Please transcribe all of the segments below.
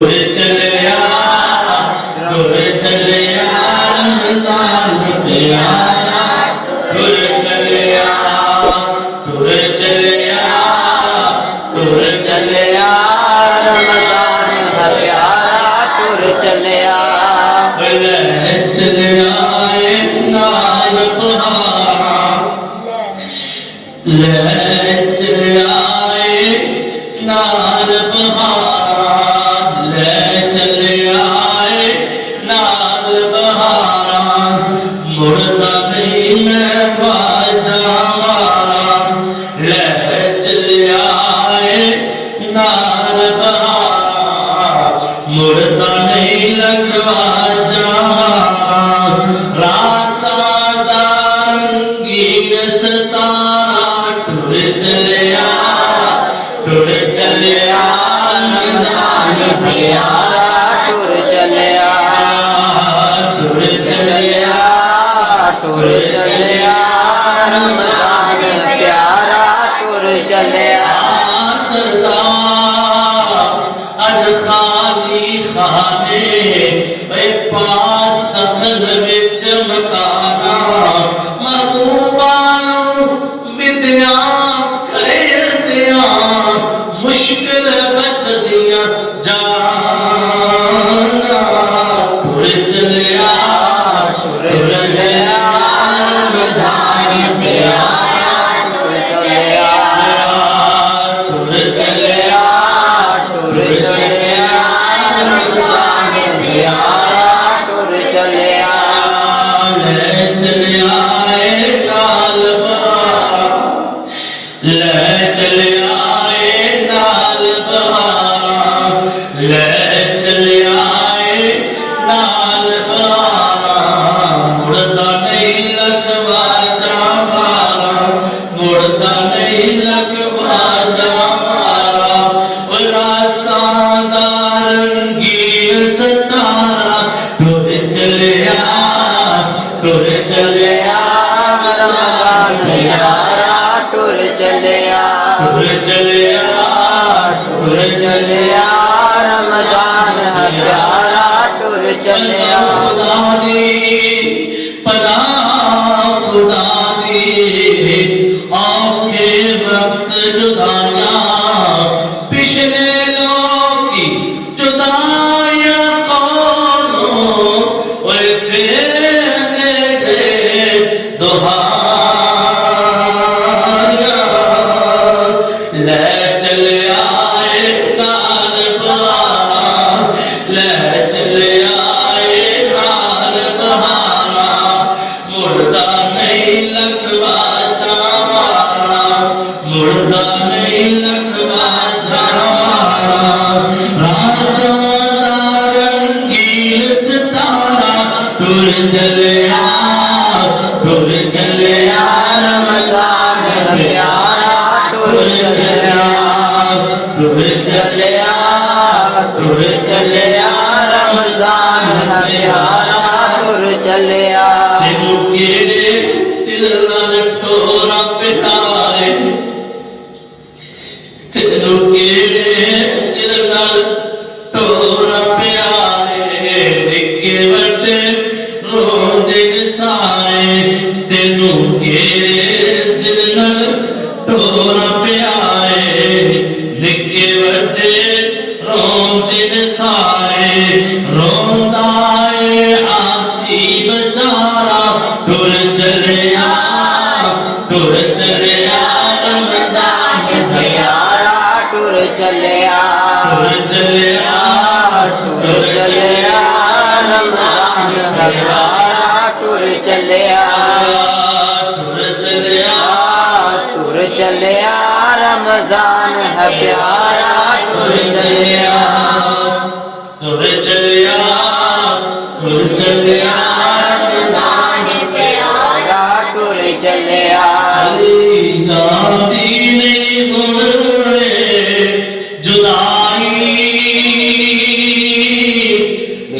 चलिया रमज़ान प्यारा टुर चलिया रमज़ान प्यारा टुर चलिया चलिया नाल बहारा चलिया नाल बहारा मुड़दा नहीं मैं बाजा मारा ले चलिया नाल बहारा मुड़दा नहीं लगवा जामारा राता दा रंगीन सतारा टुर चलिया रमज़ान प्यारा टुर चलिया रमज़ान प्यारा टुर चलिया अज खाली खाने वे पात तखल विच मकाना महबूबानू विद्या करे दिया मुश्किल बचदियां जाना टुर चलिया रमज़ान प्यारा टुर चलिया रमज़ान प्यारा टुर चलिया ले चलिया नाल बहारा ले चलिया नाल बहारा मुड़दा नहीं लगवा जामारा मुड़दा नहीं लगवा जामारा राता दा रंगीन सतारा टुर चलिया रमज़ान प्यारा टुर चलिया रमज़ान प्यारा टुर चलिया पना खुदा दी औखे वक्त जुदाया पिछले लोग की जुदाया कौनो ओए तेरे दे दोहाया ले चलिया नाल बहारा ले चलिया नाल बहारा मुड़दा नहीं लगवा जामारा मुड़दा नहीं लगवा जामारा राता दा रंगीन सितारा टुर चलिया रमज़ान प्यारा टुर चलिया रमज़ान प्यारा टुर चलिया तेनू केड़े दिल नाल टोरा पिटाए तेनू केड़े दिल नाल टोरा प्यारे निक्के वड्डे रोंदे सारे तेनू केड़े दिल नाल टोरा प्यारे निक्के वड्डे रोंदे सारे रोंदा ए आसी बेचारा टुर चलिया रमज़ान प्यारा टुर चलिया रमज़ान प्यारा टुर चलिया रमज़ान प्यारा टुर चलिया रमज़ान प्यारा टुर चलिया जाती नहीं गुणे जुदाई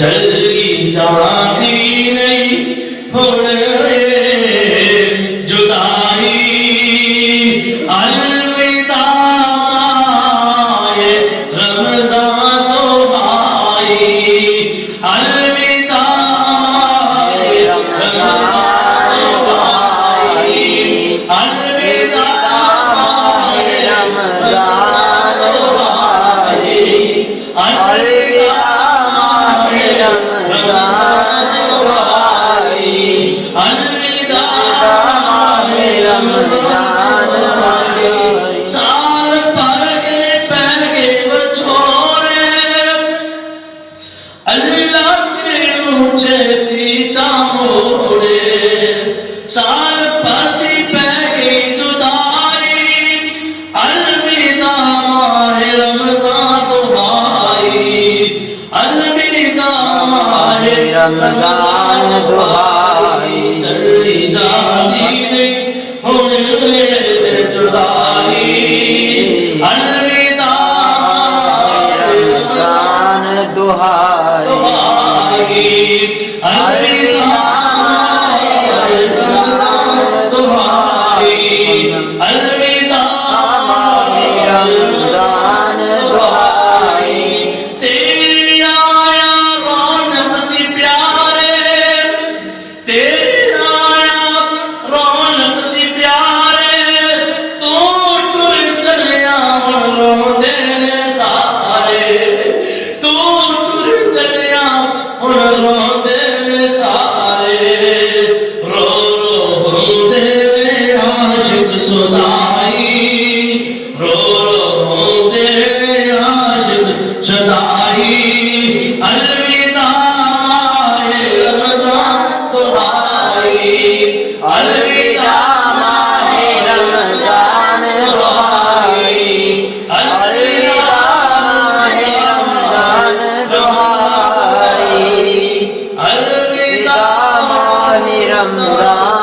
जल्दी जाती नहीं गुणे जुदाई अलविदा माए रमज़ान अलविदा माहे रमजान दुआई अलविदा माहे रमजान दुआई साल भर के पहन के बछोरे अल्लाह के ऊंचे तीता मोड़े साल पति पै गई जुदाई अलविदा माहे रमजान दुआई अलविदा माहे रमजान दुआई चली जानी नहीं हुण जुदाई अलविदा रमजान दुआई अलविदा अलविदा रमजान दुआई तेरी आया रौनक सी प्यारे तेरी आया रौनक सी प्यारे तू टुर चलिया रोंदे ने सारे तू टुर चलिया रोंदे ने सारे रो रो रोंदे आशिक सुदाई रो रो रोंदे आशिक सदाई अलविदा माहे रमजान दुआई अलविदा माहे रमजान दुआई अलविदा माहे रमजान दुआई अलविदा माहे रमजान